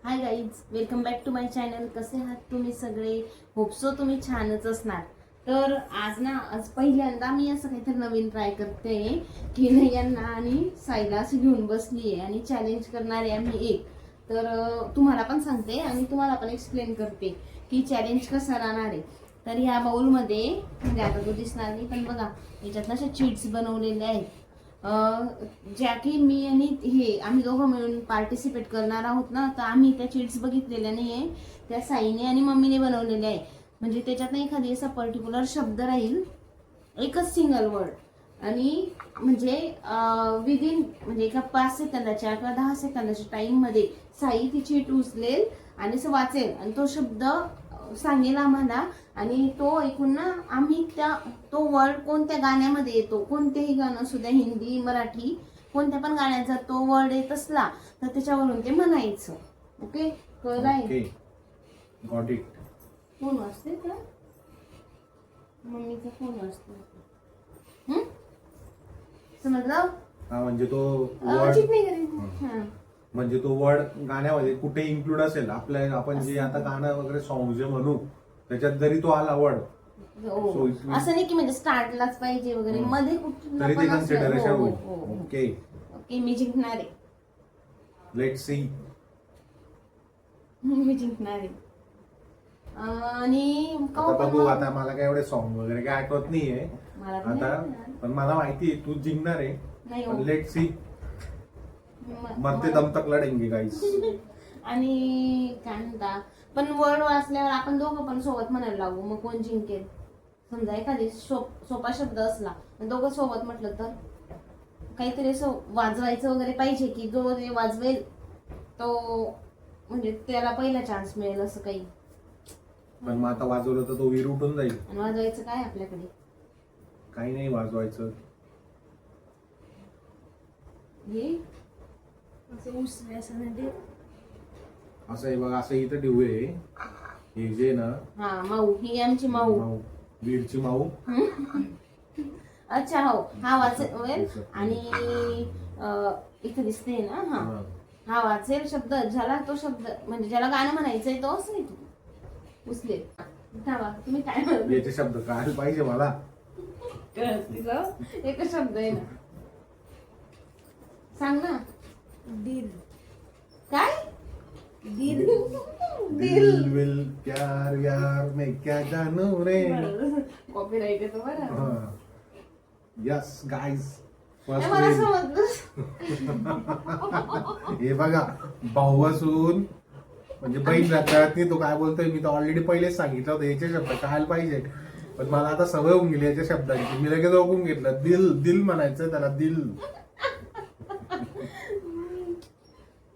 High guys, welcome back to my channel. कसे आहात तुम्ही सगळे? होप सो तुम्ही छानच असणार. तर आज पहिल्यांदा मी असं काहीतरी नवीन ट्राय करते की नाही यांना आणि साईला असं घेऊन बसली आहे आणि चॅलेंज करणारे आम्ही एक. तर तुम्हाला पण सांगते आणि तुम्हाला पण एक्सप्लेन करते की चॅलेंज कसं राहणार आहे. तर ह्या बाउलमध्ये म्हणजे आता तो दिसणार नाही पण बघा याच्यात अशा चीट्स बनवलेले आहेत ज्या की मी आणि हे आम्ही दोघं मिळून पार्टिसिपेट करणार आहोत ना. तर आम्ही त्या चीट्स बघितलेल्या नाहीये, त्या साईने आणि मम्मीने बनवलेल्या आहे. म्हणजे त्याच्यात एखादी असा पर्टिक्युलर शब्द राहील, एकच सिंगल वर्ड आणि म्हणजे विदिन म्हणजे एका 5 सेकंदाच्या किंवा 10 सेकंदाच्या टाइम मध्ये साई ती चीट उचलेल आणि असं वाचेल आणि तो शब्द सांगेल आम्हाला आणि तो ऐकून ना आम्ही तो वर्ड कोणत्या गाण्यामध्ये येतो, कोणतेही गाणं असू द्या, हिंदी मराठी कोणत्या पण गाण्याचा तो वर्ड येत असला तर त्याच्यावरून ते म्हणायचं. ओके, कळलंय? Got it. फोन वाजते का? मम्मीचा फोन वाजतो. समजलं? हा म्हणजे तो चिट नाही करायचं. म्हणजे तो वर्ड गाण्यामध्ये कुठे इन्क्लूड असेल आपण जे आता गाणं वगैरे सॉंग जे म्हणू त्याच्यात जरी तो आला वर्ड असं नाही की म्हणजे स्टार्टलाच पाहिजे वगैरे, मध्ये तरी ते कन्सिडरेशन होईल. ओके ओके, मी जिंकणार आहे. Let's see. मी जिंकणार आहे. आणि बघू. आता मला काय एवढे सॉंग वगैरे काय आठवत नाहीये आता, पण मला माहिती आहे तू जिंकणार आहे. Let's see. मरते दम तक लढेंगे गाईस. आणि काय म्हणता, पण वर्ड वाचल्यावर आपण दोघं पण सोबत म्हणायला लागू, मग कोण जिंकेल? समजा एखादी सोपा शब्द असला दोघं सोबत म्हटलं तर काहीतरी असं वाजवायचं वगैरे पाहिजे की जो ते वाजवेल तो म्हणजे त्याला पहिला चान्स मिळेल असं काही. पण मग आता वाजवलं तर तो वीर उठून जाईल. आणि वाजवायचं काय आपल्याकडे? काही नाही वाजवायचं. हे असं उसळ्याचं म्हणजे असं आहे बघा, असं इथं ठेवूये हे जे ना. हा, माऊ. ही आमची माऊ, वीरची माऊ. अच्छा, हो. हा वाचेल आणि इथे दिसते ना. हा वाचेल शब्द, ज्याला तो शब्द म्हणजे ज्याला गाणं म्हणायचंय तो असं उचलेल. तुम्ही काय म्हणता? याचे शब्द काय पाहिजे मला? एकच शब्द आहे ना, सांग ना. दिल. काय? दिल. दिल विल प्यार यार मैं क्या जानू रे. कॉपीराइट येतो बरं. यस गाईज, मला समजलं. हे बघा, भाऊ असून म्हणजे बहीण कळत नाही तो काय बोलतोय. मी तर ऑलरेडी पहिलेच सांगितलं होतं याचे शब्द कळायला पाहिजे, पण मला आता सवय होऊन गेली याच्या शब्दांची. मी लगेच ओळखून घेतलं. दिल दिल म्हणायचं त्याला, दिल.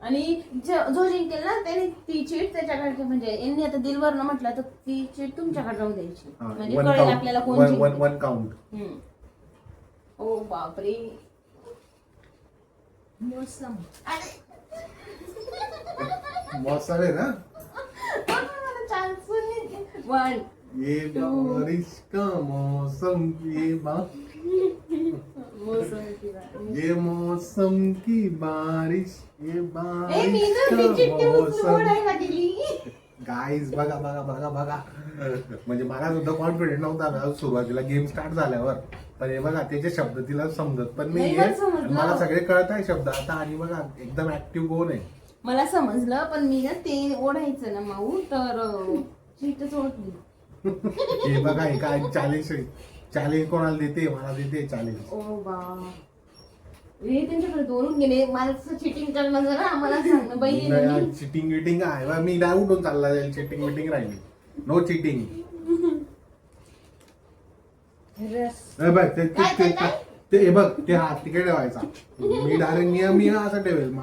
आणि जो जिंकेल ना त्याने ती चीट त्याच्याकडे, म्हणजे यांनी आता दिलवर न म्हटलं तर ती चीट तुमच्याकडे राहून द्यायची. म्हणजे कळेल आपल्याला कोण जिंकलं. One count. ओ बापरे. मौसम. मौसम आहे ना. चान्स नाही. 1 ये बारिश का मौसम, ये मौसम की बारिश, ये बारिश का मौसम. गाईज बघा बघा बघा बघा, म्हणजे मला सुद्धा कॉन्फिडेंट नव्हता सुरुवातीला गेम स्टार्ट झाल्यावर. पण हे बघा त्याचे शब्द तिला समजत पण नाहीये. मला सगळे कळत आहे शब्द आता. आणि बघा एकदम ऍक्टिव्ह कोण आहे. मला समजलं पण मी ना ते ओढायचं ना माऊ, तर चीटच ओढली. हे बघा हे काय चॅलेंज कोणाला देते? मला देते चॅलेंज. ओ बा, हे त्यांच्याकडे दोरून गेले. मला चिटिंग करणं जरा आम्हाला सांगणं बाई. चिटिंग विटिंग आहे मी नाही उठून चालला जाईल. चिटिंग विटिंग राहिली. No cheating. ते बघ ते हात तिकडे ठेवायचा. मी डायरेक्ट मी असं ठेवेल.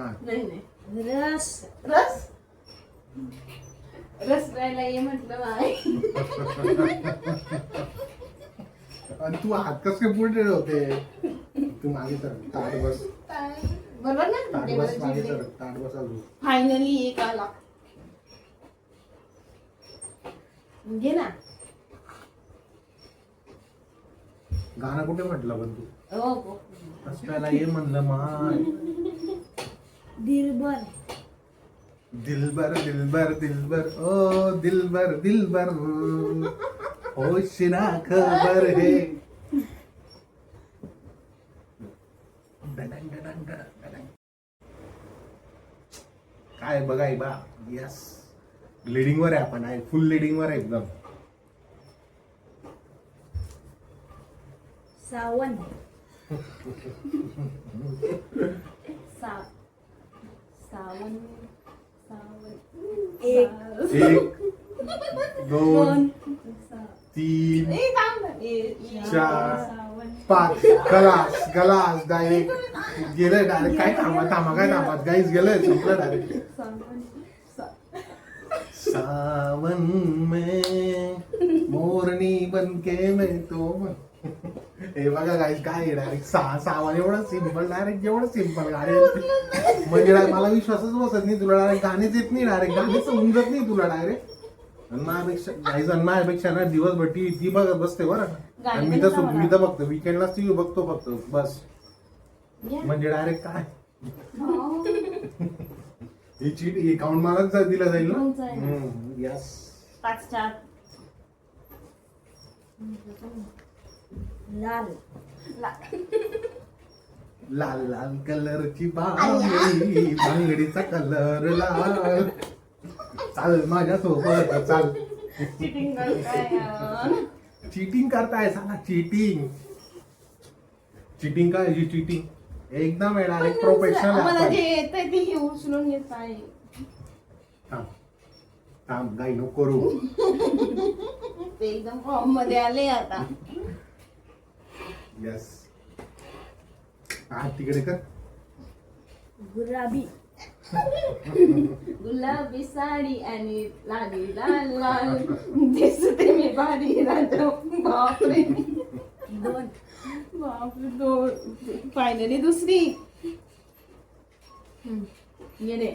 रस रस रस प्यायला ये म्हटलं बाय. आणि तू हात कस काय पुढे ठेवते? तू मागे तर ताट बस. बरोबर ना. ताट बस मागे तर ताट बस. अजून फायनली एक आला. घे ना. गाणं कुठे म्हटलं पण तू? हो, रस प्यायला ये म्हणलं माय. दिलबर. दिलबर दिलबर दिलबर ओ दिलबर दिलबर होश ना खबर है. डडंग, डडंग, डडंग, डडंग. काय बघाय बा. यस, लिडिंग वर आहे आपण, आहे फुल लिडिंग वर आहे एकदम. सावन सावन सावन एक. 1 2 3 ए, थांब ना. 4 सावन 5 गलास गलास डायरेक्ट गेलंय. डायरेक्ट काय थांबा थांबा काय थांबा गाईज गेलंय संपलं डायरेक्ट. सावन सावन में मोरनी बनके मैं तो. हे बघा गाईज काय डायरेक्ट सावन एवढं सिम्पल, डायरेक्ट एवढं सिम्पल गाडी म्हणजे मला विश्वासच बसत नाही. तुला डायरेक्ट गाणीच येत नाही, डायरेक्ट गाणीच समजत नाही तुला डायरेक्ट. माझ्यापेक्षा गाईज माझ्यापेक्षा ना दिवसभर ती बघत बसते बरं का. आणि मी तर बघतो विकेंडलाच टीव्ही बघतो फक्त बस. म्हणजे डायरेक्ट काय ही चीट अकाउंट मलाच दिला जाईल ना. यस 5-4 लाल लाल लाल कलरची बांगडी, बांगडीचा कलर लाल. चाल माझ्या सोबत चाल. चिटिंग करताय. चीटिंग करताय साला चीटिंग. चीटिंग काय ही चीटिंग एकदम डायरेक्ट प्रोफेशनल. मला जे येतंय ते हे उचलून येत आहे. थांब थांब गाई नको करू. ते एकदम फॉर्म मध्ये आले आता. यस हा तिकडे कर. गुलाबी गुलाबी साडी आणि लाली लाल लाल दिसते मी भारी राजा. बापरे 2 बापरे 2. फायनली दुसरी. ये रे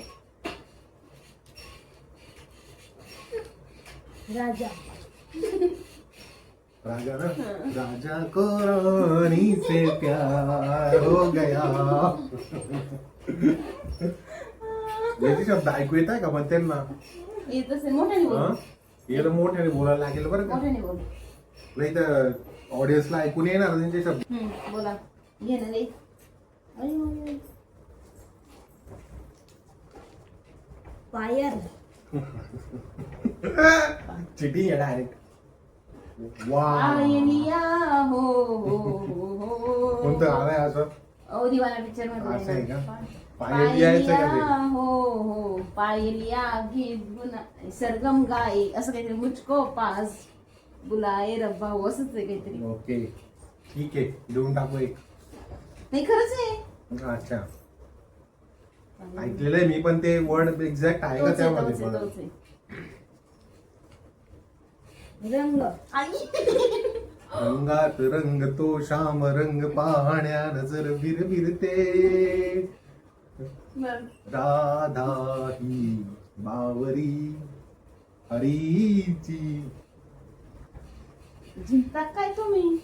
राजा राजा ना. राजा को रानी से प्यार हो गया. याचे शब्द ऐकू येत आहे का पण त्यांना. येत असेल मोठ्याने बोल. हे मोठ्याने बोलायला लागेल बरं का. मोठ्याने बोल. नाही तर ऑडियन्सला ऐकून येणार त्यांचे शब्द. बोला घे ना रे. पायर चिटिंग आहे डायरेक्ट. वा पायलिया हो हो हो कोणतं आलंय असं. ओ दिवाना पिक्चर असं आहे का? मध्ये पायलिया यायचं का पायलिया ते? हो हो पायलिया गीत गुना सरगम गाय असं काहीतरी मुझको पास बुलाए रब्बा हो असंच आहे काहीतरी. ओके ठीक आहे देऊन टाकू एक. नाही खरंच आहे. अच्छा ऐकलेलं आहे मी पण ते वर्ड एक्झॅक्ट आहे का तोच आहे, त्यामध्ये तोच आहे, मला. तोच आहे. रंग आई रंगात रंग तो श्याम रंग पाहण्या नजर विरविरते. बरं. राधा ही बावरी हरीची. जिंकता काय तुम्ही.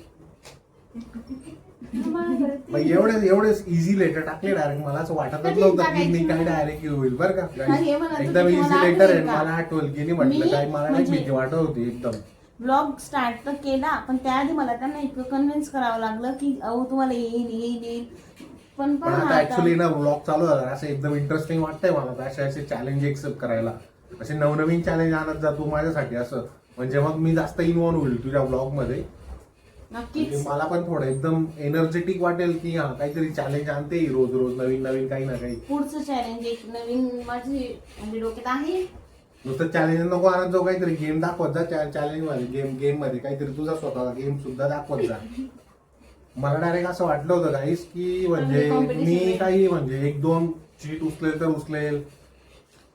बाई एवढे इझी लेटर टाकले डायरेक्ट. मला असं वाटतच नव्हतं की मी काय डायरेक्ट होईल बरं का. हे म्हणत एकदम होते, इझी मला लेटर आहे. आठवेल का? मला आठवल की नाही म्हटलं मी काय मला नाही म्हणजे- भीती वाटत होती एकदम. ब्लॉग स्टार्ट तर केला पण त्याआधी मला त्यांना इतकं कन्व्हिन्स करावं लागलं की अहो तुम्हाला येईल पण पण आता ऍक्च्युली ना ब्लॉग चालू झाला असं एकदम इंटरेस्टिंग वाटतंय मला. असे असे चॅलेंज एक्सेप्ट करायला, असे नवनवीन चॅलेंज आणत जा तू माझ्यासाठी असं. म्हणजे मग मी जास्त इन्व्हॉल्व होईल तुझ्या ब्लॉग मध्ये. नक्कीच. म्हणजे मला पण थोडं एकदम एनर्जेटिक वाटेल की हा काहीतरी चॅलेंज आणते रोज रोज नवीन नवीन काही ना काही. पुढचं चॅलेंज एक नवीन माझी म्हणजे डोक्यात आहे. नुसतं चॅलेंज नको आणत जाऊ, काहीतरी गेम दाखवत जा. चॅलेंज मध्ये गेम मध्ये काहीतरी तुझा स्वतःचा गेम सुद्धा दाखवत जा. मला डायरेक्ट असं वाटलं होतं गाईस की म्हणजे मी काही म्हणजे 1-2 चीट उचलेल तर उचलेल,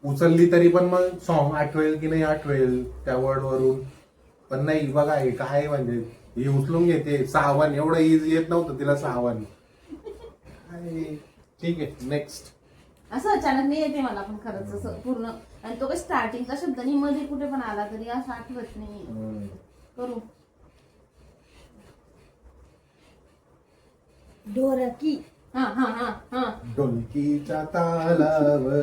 उचलली तरी पण मग सॉन्ग आठवेल की नाही आठवेल त्या वर्ड वरून. पण नाही बघा हे काय म्हणजे हे उचलून घेते. सावन एवढं इझी येत नव्हतं तिला सावन. ठीक आहे नेक्स्ट. असं अचानक नाही येते मला पण खरंच असं पूर्ण. आणि तो काही स्टार्टिंगचा शब्द नाही मध्ये कुठे पण आला तरी असं आठवत नाही. करू ढोरकी हा हा हा हा ढोलकीच्या तालावर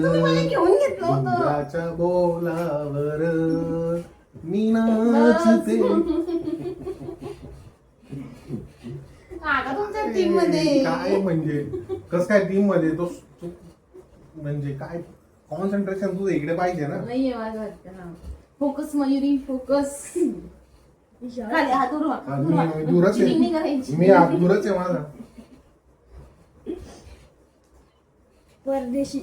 तुम्ही मला घेऊन घेतलं होतं. डोंगराच्या बोलावर मी नाचते. आता तुमच्या टीम मध्ये काय म्हणजे कस काय टीम मध्ये तो म्हणजे काय कॉन्सन्ट्रेशन तुझं इकडे पाहिजे ना. नाहीये माझं वाटतं. हा फोकस मयुरी फोकस. खाली हात उडवा. मी दूरच Cheating नाही आहे. करायची. मी हात दूरच आहे माझा. परदेशी.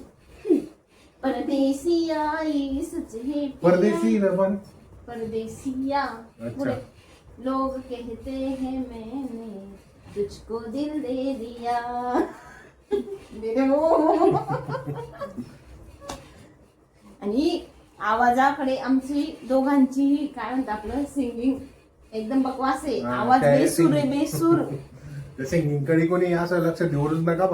परदेसी आई सच है परदेशी पण परदेसिया. अच्छा. पुढे लोग कहते हैं मैंने तुझको दिल दे दिया. दे दे वो. आणि आवाजाकडे आमची दोघांची काय म्हणतात आपलं सिंगिंग एकदम बकवास आहे. हा, आवाज काय बेसूर आहे singing. बेसूर. सिंगिंगकडे कोणी असं लक्ष देऊच नका.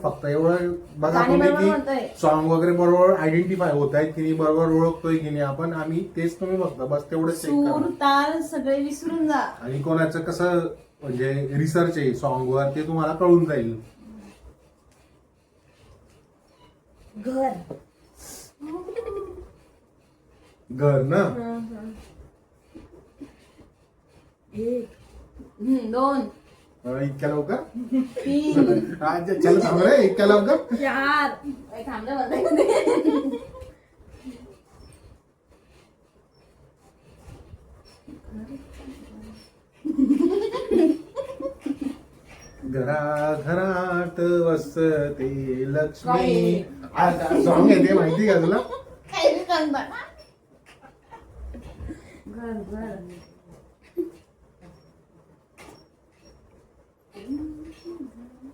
फक्त एवढं बघा गाणी तुम्ही बरोबर की म्हणतोय. सॉन्ग वगैरे बरोबर आयडेंटिफाय होत आहेत की नाही, बरोबर ओळखतोय की नाही आपण. आम्ही तेच तुम्ही बघता बस तेवढंच चेक सूर करा. ताल सगळे विसरून जा. आणि कोणाचं कसं म्हणजे रिसर्च आहे सॉन्ग वर ते तुम्हाला कळून जाईल. घर. घर ना. एक. दोन इतक्या लवकर तीन चल थांब रे इतक्या लवकर. 4. थांबलं बंद. घराघरात वसते लक्ष्मी. काय? सॉन्ग आहे ते माहिती का तुला. काय रे कांदा? घर घर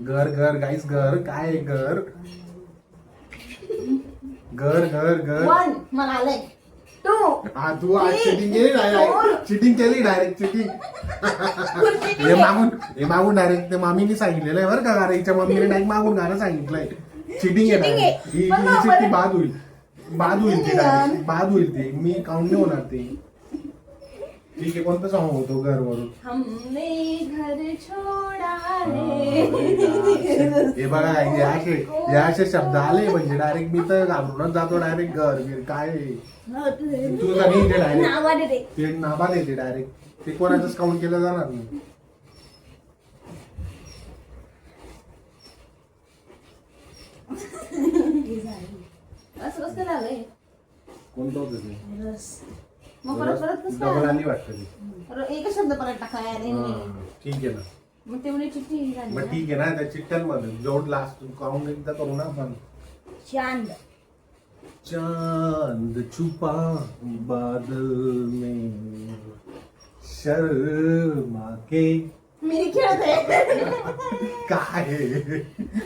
घर घर गाईस घर काय घर घर घर घर. वन मला आलंय. टू हा तू आज चिटिंग केली डायरेक्ट. चिटिंग केली डायरेक्ट चिटिंग. हे मागून डायरेक्ट ते मामीने सांगितलेलं आहे बरं का. गाण्याच्या मम्मीने डायरेक्ट मागून गाणं सांगितलंय. चिटिंग आहे Cheating आहे. direct. ही पण मग चिठ्ठी परत- बाद होईल. बाद होईल ती डायरेक्ट. बाद होईल ती. मी काउंट नाही होणार ते. ठीक आहे कोणतं सॉन्ग होतो घर वरून. हमने घर छोड़ा रे. हे बघा हे असे शब्द आले म्हणजे डायरेक्ट मी तर घाबरूनच जातो डायरेक्ट. घर गिर काय तुझं नाही ते डायरेक्ट नावाने रे. ते नाबाद येते डायरेक्ट. ते कोणाचंच काउंट केलं जाणार नाही. असं कसं झालंय. कोणतं होतं ते. रस. मग परत परत कसं डबल काय? आली वाटतं ती. एकच शब्द परत टाका यार यांनी. हा, ठीक आहे ना. मग तेवढी चिठ्ठी झाली मग ना. ठीक आहे ना त्या चिठ्ठ्यांमध्ये जोड लास्ट काउंट एकदा करू ना आपण. चांद. चांद छुपा बादल में शर्मा के. मी खेळते. काय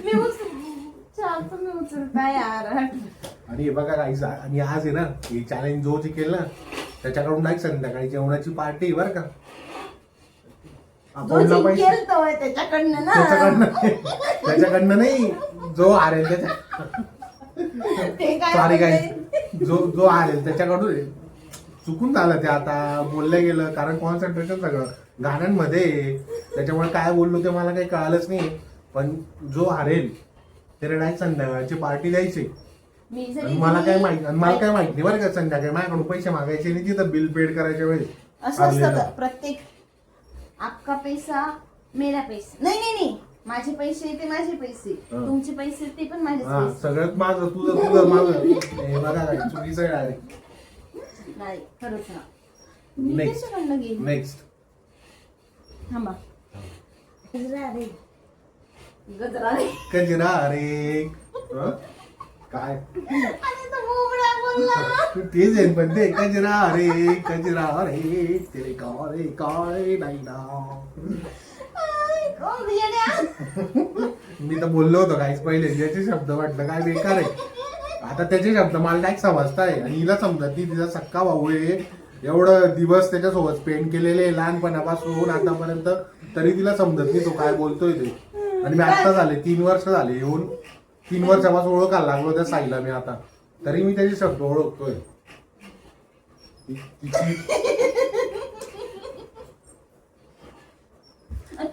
मी तुम्ही उचलता यार. आणि हे बघा काहीच आणि आज आहे ना हे चॅलेंज जो केलं ना त्याच्याकडून नाही संध्याकाळी जेवणाची पार्टी बरं का. जो आपल्याला पैसे जिंकेल त्याच्याकडनं ना. त्याच्याकडनं नाही जो हारेल त्याच्या. ते काय सॉरी काय बोलते? जो हारेल त्याच्याकडून आहे. चुकून झालं ते आता बोललं गेलं कारण कॉन्सन्ट्रेशन सगळं गाण्यांमध्ये आहे. त्याच्यामुळे काय बोललो ते मला काही कळालंच नाही. पण जो हारेल त्याला डायरेक्ट संध्याकाळची पार्टी द्यायची. मी आणि जरी मला काय माहिती नाही बरं का. संध्याकाळी माझ्याकडून पैसे मागायचे आणि तिथं बिल पेड करायच्या वेळेस असं असतं का? प्रत्येक आपका पैसा मेरा पैसा. नाही नाही नाही माझे पैसे ते माझे पैसे. हा. तुमचे पैसे ते पण माझे हा पैसे. सगळ्यात माझं तुझं माझं हे बघा काय चुकीचं आहे डायरेक्ट. नाही खरंच ना. मी नेक्स्ट कशाकडनं गेली? नेक्स्ट थांबा. गजरा रे. गजरा रे. कजरा रे. हं? काय आणि तो बोबडा बोलला. तेच आहे पण ते कजरा रे तेरे काळे काळे नाही ना. आई, कोण येड्या? मी तर बोललो होतो काहीच पहिले ज्याचे शब्द वाटलं काय बेकार आहे. आता त्याचे शब्द मला नाही समजताय आणि हिला समजत नाही. तिचा सक्का भाऊ आहे. एवढं दिवस त्याच्यासोबत स्पेंड केलेले लहानपणापासून आतापर्यंत तरी तिला समजत नाही तो काय बोलतोय ते. आणि मी आता झाले 3 वर्ष झाले येऊन 3 वर्षापासून ओळखायला लागलो त्या साईला मी आता. तरी मी त्याचे शब्द ओळखतोय.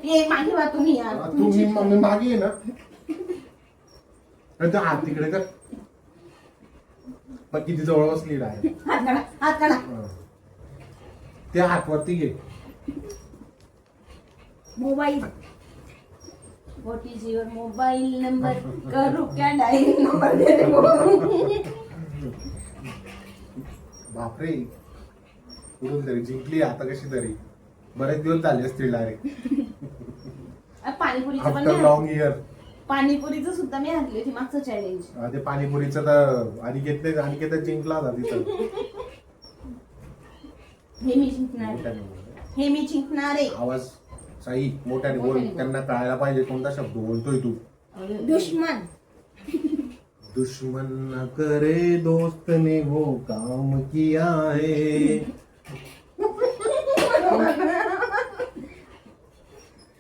ये मागे वा तुम्ही यार. तुम्ही मम्मी मागे आहे ना तर हात तिकडे कर पण किती जवळ बसली डायरेक्ट हात काढा, हात काढा. त्या हातवरती घे. Mobile. What is your mobile number करू क्या डायल नंबर दे रे बाबा. बापरे कुठून तरी जिंकली आता कशी तरी. बरेच दिवस झाले असतील डायरेक्ट पाणीपुरीचं पण आफ्टर मी लॉंग इयर. पाणीपुरीचं सुद्धा मी हरली होती मागचं चॅलेंज. ते पाणीपुरीचं तर अनिकेत जिंकला होता तिथं. हे मी जिंकणार, मोठ्याने बोल. हे मी जिंकणार आहे. आवाज साई मोठ्याने बोल. मोठ्याने बोल. त्यांना कळायला पाहिजे कोणता शब्द बोलतोय तू. दुश्मन. दुश्मन न करे दोस्त ने वो काम किया है.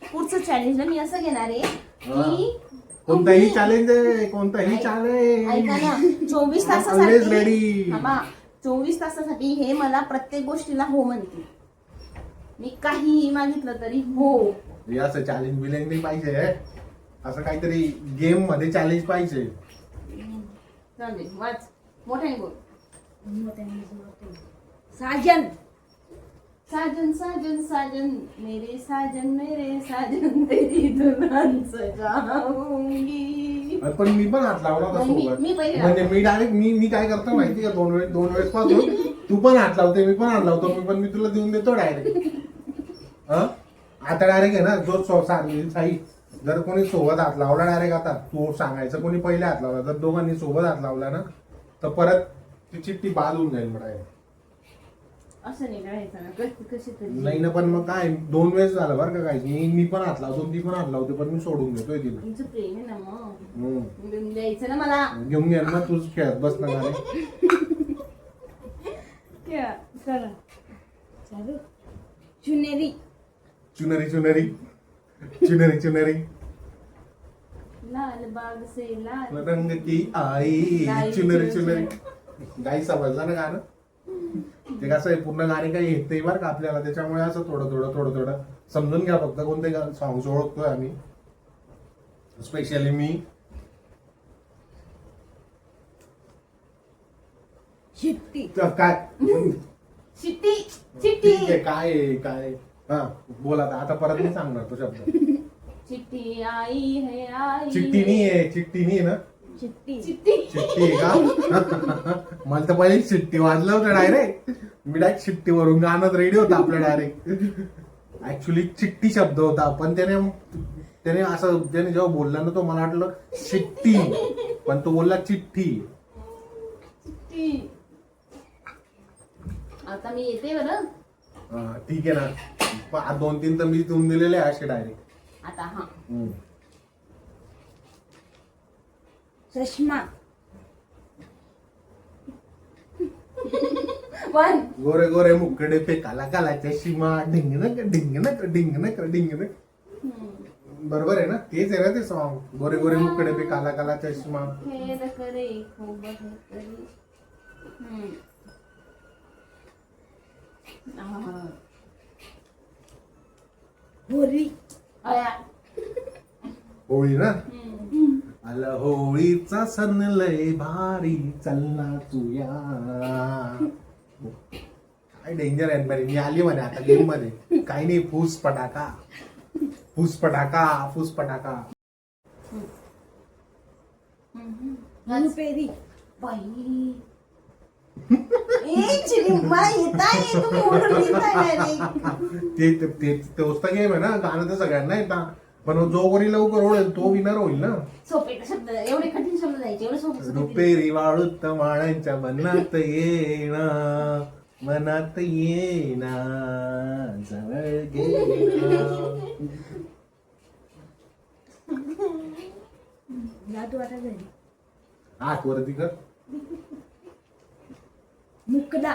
पुढचं चॅलेंज मी असं घेणार आहे की कोणताही चॅलेंज आहे कोणताही ऐका चॅलेंज. ना, 24 Always ready. तासासाठी बाबा 24 तासासाठी हे मला प्रत्येक गोष्टीला हो म्हणते. मी काहीही मागितलं तरी हो. हे असं चॅलेंज बिलेंज नाही पाहिजे. असं काहीतरी गेम मध्ये चॅलेंज पाहिजे. चालेल वाच मोठ्याने बोल. साजन. साजन साजन साजन मेरे साजन तेरी दुल्हन सजाऊंगी. पण मी पण हात लावला होता सोबत. मी पहिले म्हणजे मी डायरेक्ट मी काय करतो माहिती का दोन वेळेस पाहतो तू पण हात लावते मी पण हात लावतो मी तुला देऊन देतो डायरेक्ट. आता डायरेक्ट आहे ना जो साई जर कोणी सोबत हात लावला डायरेक्ट आता तू सांगायचं कोणी पहिले हात लावला जर दोघांनी सोबत हात लावला ना तर परत ती चिठ्ठी बाद होऊन जाईल डायरेक्ट. असं नाही करायचं ना कशी तरी. नाही ना पण मग काय 2 वेळेस झालं बरं का काय मी पण हात लावतो ती पण हात लावते पण मी सोडून घेतोय तिला. तुमचं प्रेम आहे ना मग हम्म. द्यायचं ना मला. घेऊन घ्या ना तूच खेळत बस ना गाणे. चला चालू. चुनेरी. चुनरी लाल बाग से लाल रंग की आई चुनरी. गाई समजला ना गाणं. ते कसं आहे पूर्ण गाणे काही येत नाही बरं का आपल्याला त्याच्यामुळे असं थोडं समजून घ्या फक्त कोणते सॉंग्स ओळखतोय आम्ही स्पेशली मी. शिट्टी. काय चिट्टी ठीक आहे काय हा बोला आता परत नाही सांगणार तो शब्द. चिट्टी आई है आई. चिट्टी नाही आहे ना. चिट्टी. चिट्टी आहे का. मला तर पहिले चिट्टी वाजलं होतं डायरेक्ट. मी डायरेक्ट चिट्टीवरून गाणं रेडी होतं आपलं डायरेक्ट. ऍक्च्युली चिट्टी शब्द होता पण त्याने असं त्याने जेव्हा बोलला ना तो मला वाटलं चिट्टी पण तो बोलला चिठ्ठी. आता मी येते बरं. ठीक आहे ना 2-3 तर मी देऊन दिलेले आहे असे डायरेक्ट. आता हा चष्मा. वन. गोरे मुकडे पे काला चष्मा ढिंगनक. बरोबर आहे ना तेच आहे ना ते सॉन्ग. गोरे मुकडे पे काला चष्मा. खेळ करे खूप तरी. होरी. होळी ना. आला होळीचा सण लय भारी चलना तुया. काय डेंजर आहे बरे. मी आली म्हणे आता गेम मध्ये काही नाही. फूस पटाका. रुपेरी. बाई मला येताय तुम्ही ओरडून येताय direct. ते तोच गेम आहे ना. गाणं तर सगळ्यांना येतं पण जो कोणी लवकर ओढेल तो विनर होईल ना. सोपे शब्द एवढे कठीण शब्द जायचे एवढे सोपे. रुपेरी वाळूत माळ्यांच्या मनात येणा जवळ गेला. जादू आता घरी. हात वरती कर. मुकडा.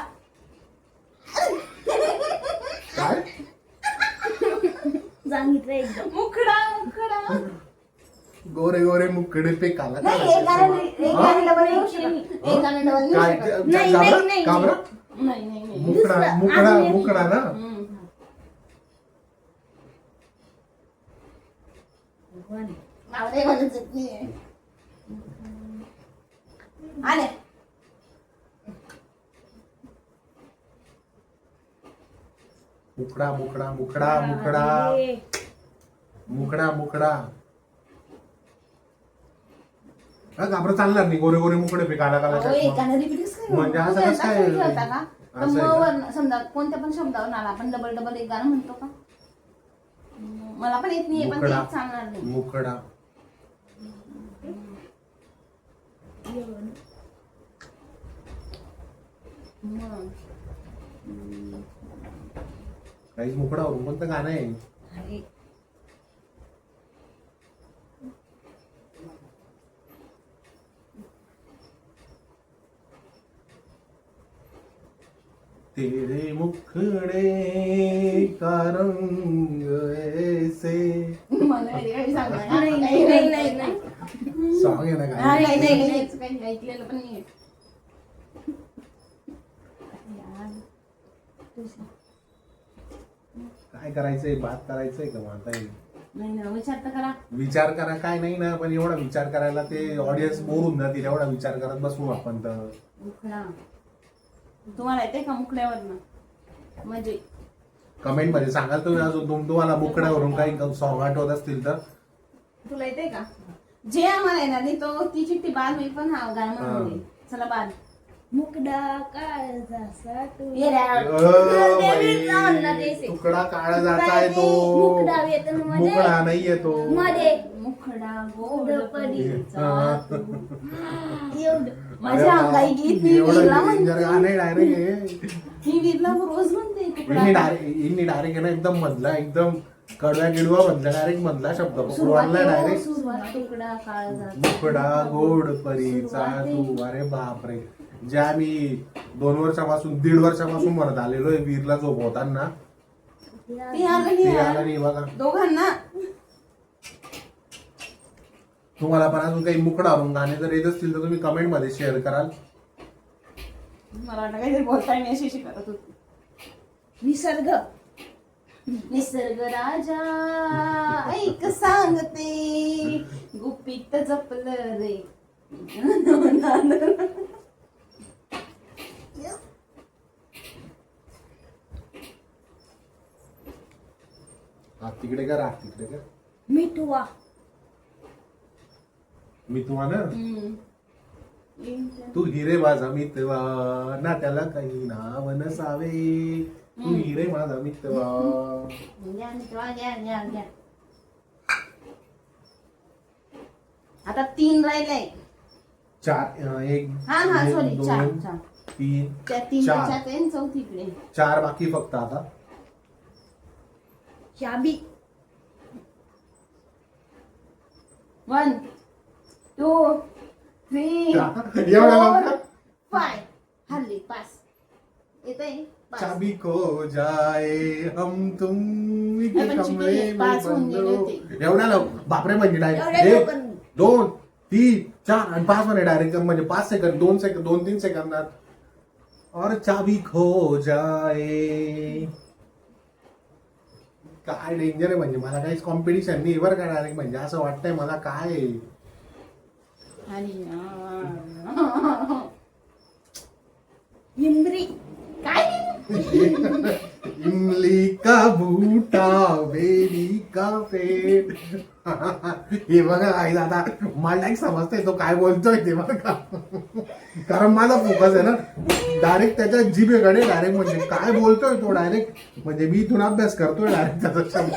काय सांगितलं एकदम. मुखडा. गोरे मुकडे पे काला नाही एक गाणं डबल येऊ शकत नाही. एक गाणं डबल येऊ काय शकत नाही. का बरं? नाही. मुकडा ना. वन मला काही म्हणत येत नाहीये. आले मुकडा मुकडा मुकडा मुकडा मुकडा मुकडा हा घाबरत चालणार नाही. गोरे गोरे मुकडे पे काला काला अहो, चष्मा. एकानं repeat कसं काय म्हणजे म्हणतो? असं कसं तुम्ही काय? एकदा खेळता का? तर असं आहे मग का? वरनं समजा कोणत्या पण शब्दावर आला आपण डबल डबल एक गाणं म्हणतो का? मला पण येत नाहीये पण ते मुकडा चालणार नाही. मुकडा मग. काहीच मुकडावरून कोणतं गाणं आहे? अरे तेरे मुखड़े का रंग ऐसे मला काही सांगणार का? नाही नाही नाही नाही नाही सॉन्ग आहे ना नाही, काय नाही, नाही, याचं काही ऐकलेलं पण नाहीये. यार. काय करायचंय बात करायचंय का आता हे? नाही ना विचार तर करा. विचार करा काय नाही ना पण एवढा विचार करायला ते ऑडियन्स बोर होऊन जातील. एवढा विचार करत बसू आपण तर. मुखडा तुम्हाला येते का मुखड्यावरनं म्हणजे कमेंट मध्ये सांगाल तुम्ही अजून तुम्हाला मुकड्यावरून काही सॉन्ग आठवत असतील तर. तुला येते का जे आम्हाला येणार नाही तो ती चिठ्ठी बाद मी पण हा गाणं म्हणून दे. चला बाद मुकडा काय जसा तू ये रे. तुकडा काळा जाता आहे तो मुकडा वेतन मध्ये मुकडा नाहीये तो. मध्ये मुखडा गोड परी. हा. एवढं माझ्या अंगाई गीत मी एवढं वीरला danger म्हणते. गाणं आहे direct हे. मी वीरला रोज म्हणते यांनी तुकडा डायरेक्ट ना एकदम मधला एकदम कडव्या गिडवा मधला डायरेक्ट मधला शब्द पकडला डायरेक्ट. सुरुवात तुकडा काळ जातो. मुकडा गोड परीचा तू. अरे बापरे जे आम्ही 2 वर्षापासून 1.5 वर्षापासून म्हणत आलेलो आहे वीरला झोपवताना ते आलं ते नाही आलं यार. नाही बघा. दोघांना तुम्हाला पण अजून काही मुकडावरून गाणे जर येत असतील तर तुम्ही कमेंट मध्ये शेअर कराल. मला वाटलं काहीतरी बोलताय मी अशी करत होती. निसर्ग निसर्ग राजा ऐक सांगते गुपित जपलं रे. हात तिकडे कर हात तिकडे कर. मिठवा मी तुम्हाला हम्म. तू हिरे माझा मितवा ना त्याला काही नाव नसावे. तू हिरे माझा मितवा. घ्या मित्रा, घ्या घ्या. आता 3 राहिलंय. 4 1 हा हा सॉरी 4 2 4 3 त्या 3 चार. त्याच्यात आहे चौथीकडे 4 बाकी फक्त आता. चाबी 1 2 3 एवढा 4 लवकर? 5 हल्ली 5 येतंय 5. चाबी खो जाए हम तुम एक नाही, पण कमरे चिकन में 5 होऊन बंद गेले हो. होते. एवढ्या बापरे म्हणजे एवढ्या डायरेक्ट लवकर 1 2 3 4 आणि 5 मध्ये डायरेक्ट म्हणजे 5 सेकंद 2 सेकंद 2-3 सेकंदात. और चाबी खो जाए. काय डेंजर आहे म्हणजे मला काहीच कॉम्पिटिशन नाही बरं का डायरेक्ट म्हणजे असं वाटतंय मला काय आहे. आणि इंद्री काय इमली का बूटा बेली का पेट. हे बघा आई आता मला एक समजतंय तो काय बोलतोय ते बघा कारण माझा फोकस आहे ना डायरेक्ट त्याच्या जिभेकडे डायरेक्ट म्हणजे काय बोलतोय तो डायरेक्ट म्हणजे मी इथून अभ्यास करतोय डायरेक्ट त्याचा शब्द.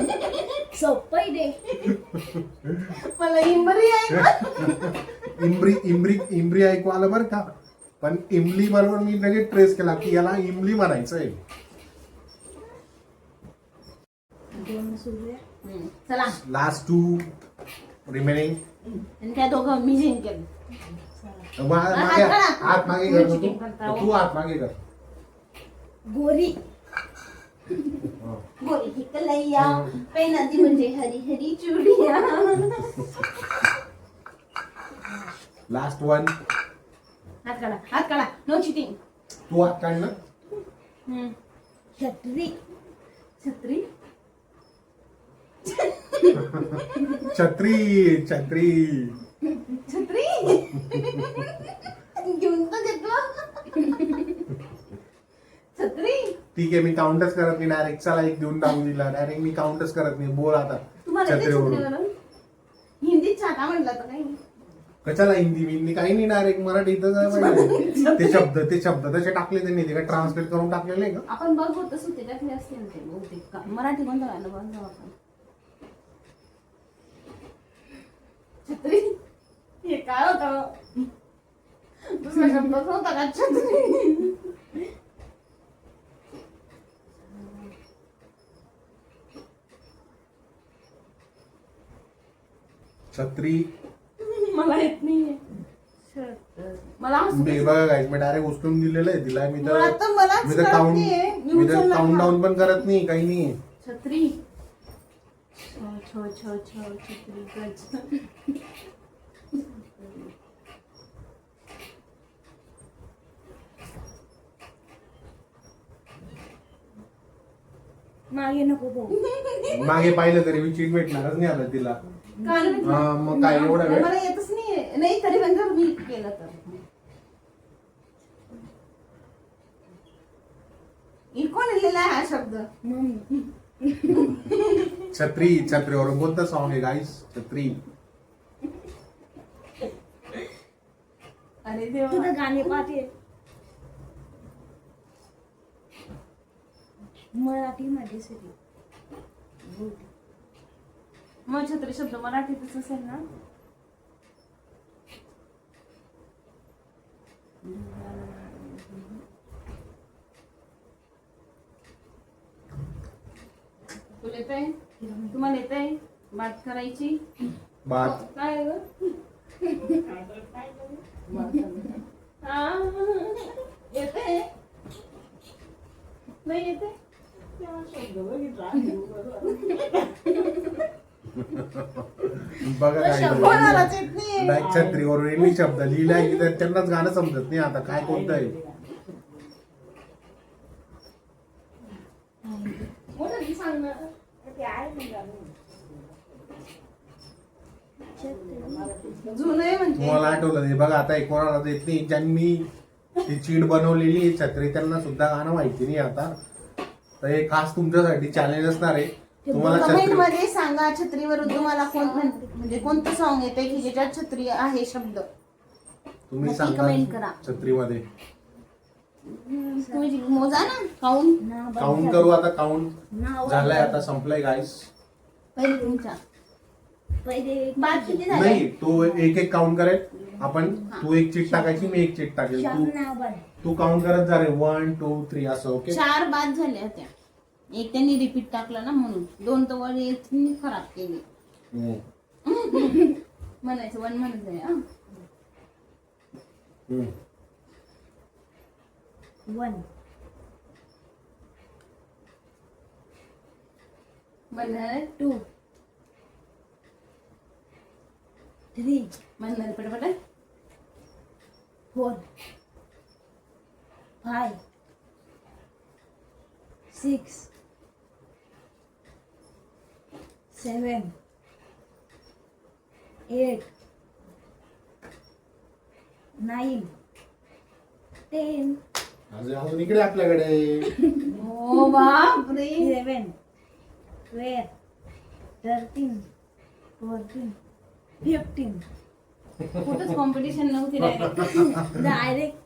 सोपं दे मला इमरी आहे. इमरी ऐकू आलं बरं का पण इमली बरोबर मी लगेच ट्रेस केला की याला इमली म्हणायचंय. चला लास्ट 2 रिमेनिंग. आणि त्या दोघं मी जिंकेल. मागे हात मागे कर तू हात मागे कर. गोरी गोरी ही कलैया पेनाती म्हणजे हरी हरी चुडिया. लास्ट 1 हात काढा नो चिटिंग. तू हात काढ ना. छत्री छत्री छत्री छत्री छत्री घेऊन तर घेतलं. छत्री ठीक आहे, मी काउंटच करत नाही डायरेक्ट. चला एक देऊन टाकून दिला डायरेक्ट. मी काउंटच करत नाही. बोल आता. तुम्हाला येते छत्रीवरून छत्रीवरून? हिंदीत छाता म्हणलं तर काही कशाला हिंदी काही नाही, डायरेक्ट मराठीतच आहे पाहिजे. ते शब्द तसे टाकले त्यांनी, ते काय ट्रान्सलेट करून टाकलेले आहे का? आपण बघू तसं त्याच्यातले असते ना ते बहुतेक का मराठी कोणतं गाणं बघतो आपण. छत्री हे काय होतं? दुसरा शब्दच होता का छत्री? छत्री मला येत नाहीये. मला हसू मी बघा guys, मी डायरेक्ट उचलून दिलेलं आहे तिला. मी मुळात तर मलाच मी तर कळत काउंट नाहीये. मी मी तर उचलला काउंट का? डाऊन पण करत नाही, काही नाही. छत्री छो छो छो छो छत्री गज. मागे नको बघू. मागे पाहिलं तरी मी चीट भेटणारच नाही आता तिला. मग काय एवढा वेळ? मला येतच नाही. नाही तरी पण जर मी केलं तर कोण लिहिलेला आहे हा शब्द? मम्मी. छत्री छत्रीवरून कोणतं सॉन्ग आहे गाईस? छत्री. अरे देवा. तुझं गाणे पाहते मराठीमध्ये सगळी. मग छत्री शब्द मराठीतच असेल ना? तुला येतंय? तुम्हाला येतंय बात करायची? बात काय ग? हा, येते नाही येते. बघा कोणालाच येत नाही. डायरेक्ट छत्रीवरून इंग्लिश शब्द लिहिलाय की तर त्यांनाच गाणं समजत नाही आता काय कोणतं आहे. कोणाला सांग ना. जुनं आहे म्हणते. तुम्हाला आठवलं हे बघा आता कोणाला येत नाही. ज्यांनी ती चीड बनवलेली आहे छत्री त्यांना सुद्धा गाणं माहिती नाही आता. तर हे खास तुमच्यासाठी चॅलेंज असणार आहे. तुम्हाला कमेंट छत्री मध्ये सांगा छत्रीवरून तुम्हाला म्हणजे कोणतं सॉन्ग येते की ज्याच्यात छत्री आहे शब्द. तुम्ही नक्की comment सांगा करा. छत्रीमध्ये. तुम्ही मोजा ना काउंट. काउंट करू आता. काउंट झालाय आता, संपलाय गाईस. पहिले तुमच्या पहिले बात किती झाली? नाही तू एक एक काउंट करेल आपण. तू एक चीट टाकायची, मी एक चीट टाकेल. तू काउंट करत जा रे. 1 2 3 असं. ओके. 4 बाद झाल्या होत्या. एक त्यांनी रिपीट टाकलं ना म्हणून. 2 तर वर त्यांनी खराब केली. म्हणायचं 1 म्हणत आहे. 1 म्हणणार 2 3 म्हणणार पटापट. 4 5 6 7 8 9 10 अजून इकडे आपल्याकडे. हो बापरे. 11 12 13 14 15 कुठंच कॉम्पिटिशन नव्हती डायरेक्ट. डायरेक्ट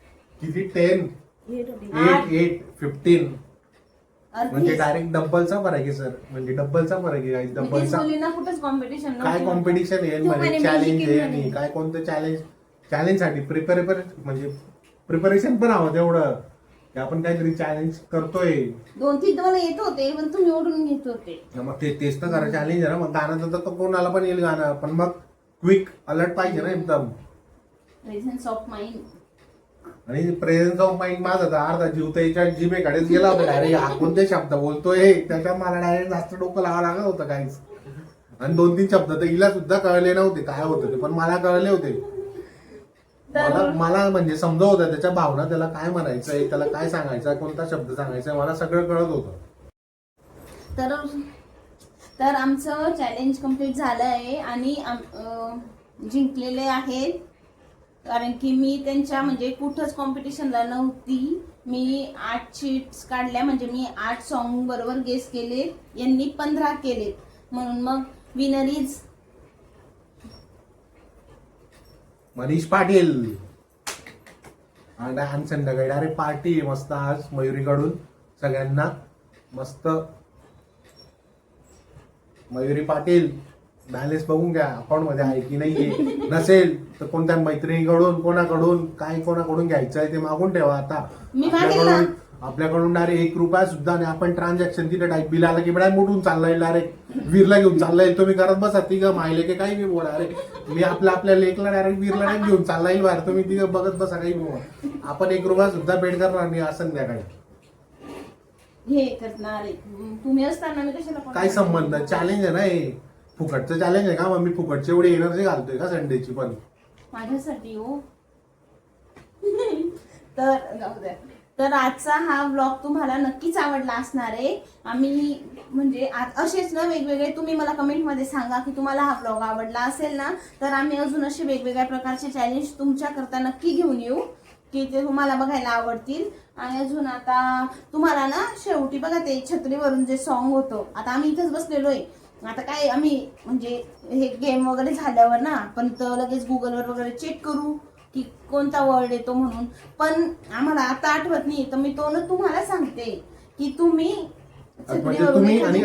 किती? 10 8 8 15 म्हणजे डायरेक्ट डब्बलचा फरक आहे सर. म्हणजे डब्बलचा फरक आहे गाईस. डब्बलचा मुलींना कुठंच कॉम्पिटिशन काय कॉम्पिटिशन आहे म्हणजे चॅलेंज आहे आणि काय कोणतं चॅलेंज साठी म्हणजे प्रिपरेशन पण हवं तेवढं की आपण काहीतरी चॅलेंज करतोय. 2-3 तर मला येत होते पण तुम्ही ओढून घेत होते. मग तेच तर करा चॅलेंज आहे ना. मग गाणं तर कोणाला पण येईल गाणं, पण मग क्विक अलर्ट पाहिजे ना एकदम. Presence of mind. आणि प्रेझेन्स ऑफ माइंड माझा तर अर्धा जीव तर याच्या जिभेकडेच गेला होता. डायरेक्ट हा कोणते शब्द बोलतोय त्याच्या मला डायरेक्ट जास्त डोकं लावा लागत होतं काहीच. आणि 2-3 शब्द तर हिला सुद्धा कळले नव्हते काय होतं ते, पण मला कळले होते. मला म्हणजे समजत होतं त्याच्या भावना, त्याला काय म्हणायचंय, त्याला काय सांगायचं, कोणता शब्द सांगायचा मला सगळं कळत होतं. तर तर आमचं चॅलेंज कम्प्लीट झालं आहे आणि जिंकलेले आहेत, कारण की मी त्यांच्या म्हणजे कुठंच कॉम्पिटिशनला नव्हती. मी 8 शीट्स काढल्या, म्हणजे मी 8 सॉन्ग बरोबर गेस केले, यांनी 15 केलेत, म्हणून मग विनर इज मनीष पाटील. आणि संध्याकाळी डायरेक्ट पार्टी मस्त आज मयुरीकडून सगळ्यांना मस्त. मयुरी पाटील बॅलन्स बघून घ्या अकाउंट मध्ये आहे की नाहीये, नसेल तर कोणत्या मैत्रिणीकडून कोणाकडून घ्यायचं आहे ते मागून ठेवा. आता मी मागेल ना. आपल्याकडून डायरेक्ट 1 रुपया सुद्धा नाही. आपण ट्रान्झॅक्शन तिथे टाईप बिल आला की बडा मोठून चाललाय, डायरेक्ट वीरला घेऊन चाललाय. तुम्ही करत बसा तिघं माहिले की काही बी बोला. अरे मी आपल्या लेकला डायरेक्ट वीरला नाही घेऊन चाललाय बाहेर, तुम्ही तिघं बघत बसा काही बोला. आपण 1 रुपया सुद्धा पेड करणार नाही आज संध्याकाळी. हे करणार आहे. तुम्ही असताना मी कशाला काय संबंध, चॅलेंज आहे ना हे, फुकटचं चॅलेंज आहे का? मग मी फुकटची एवढी एनर्जी घालतोय का संडेची पण माझ्यासाठी हो. तर जाऊ द्या. तर आजचा हा व्लॉग तुम्हाला नक्कीच आवडला असणार आहे. आम्ही म्हणजे असेच ना वेगवेगळे, तुम्ही मला कमेंटमध्ये सांगा की तुम्हाला हा व्लॉग आवडला असेल ना, तर आम्ही अजून असे वेगवेगळ्या प्रकारचे चॅलेंज तुमच्याकरता नक्की घेऊन येऊ की ते तुम्हाला बघायला आवडतील. आणि अजून आता तुम्हाला ना शेवटी बघा ते छत्रीवरून जे सॉन्ग होतं, आता आम्ही इथंच बसलेलो आहे. आता काय आम्ही म्हणजे हे गेम वगैरे झाल्यावर ना आपण तर लगेच गुगलवर वगैरे चेक करू की कोणता वर्ड येतो म्हणून, पण आम्हाला आता आठवत नाही. तर मी तो ना तुम्हाला सांगते की तुम्ही म्हणजे तुम्ही आणि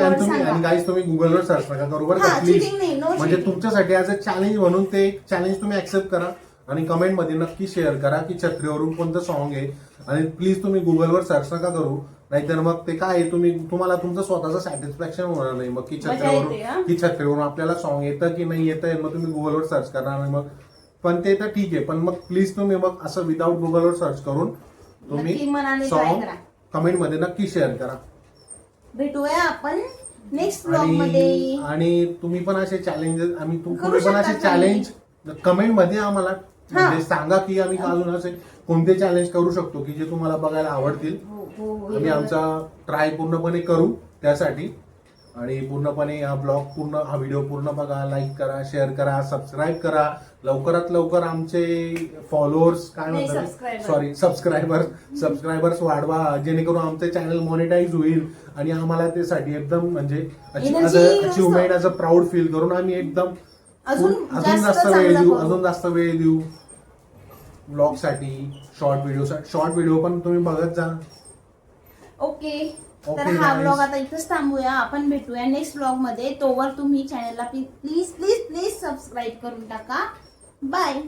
गाईज तुम्ही गुगलवर सर्च नका करू बरं का प्लीज. म्हणजे तुमच्यासाठी ॲज अ चॅलेंज म्हणून ते चॅलेंज तुम्ही ऍक्सेप्ट करा आणि कमेंट मध्ये नक्की शेअर करा की छत्रीवरून कोणतं सॉन्ग आहे. आणि प्लीज तुम्ही गुगलवर सर्च नका करू, नाहीतर मग ते काय तुम्हाला तुमचं स्वतःचं सॅटिस्फॅक्शन होणार नाही मग की छत्रीवरून आपल्याला सॉन्ग येतं की नाही येतं. मग तुम्ही गुगलवर सर्च करणार नाही मग, पण ते तर ठीक आहे, पण मग प्लीज तुम्ही मग असं विदाऊट गुगलवर सर्च करून तुम्ही सॉन्ग कमेंट मध्ये नक्की शेअर करा. भेटूया आपण नेक्स्ट ब्लॉग मध्ये. आणि तुम्ही पण असे चॅलेंजेस तुम्ही पण असे चॅलेंज कमेंट मध्ये आम्हाला म्हणजे सांगा की आम्ही अजून असे कोणते चॅलेंज करू शकतो की जे तुम्हाला बघायला आवडतील. आम्ही आमचा ट्राय पूर्णपणे करू त्यासाठी. आणि पूर्णपणे हा व्हिडिओ पूर्ण बघा, लाईक करा, शेअर करा, सबस्क्राईब करा. लवकरात लवकर आमचे फॉलोअर्स काय म्हणतात, सॉरी सबस्क्रायबर्स वाढवा, जेणेकरून आमचे चॅनल मॉनिटाईज होईल आणि आम्हाला त्यासाठी एकदम म्हणजे achievement as a proud feel करून आम्ही एकदम अजून जास्त वेळ देऊ ब्लॉग साठी, शॉर्ट व्हिडिओ पण तुम्ही बघत जा. ओके, तर हा ब्लॉग आता इथंच थांबूया. आपण भेटूया नेक्स्ट ब्लॉग मध्ये. तोवर तुम्ही चॅनलला प्लीज सबस्क्राईब करून टाका. बाय.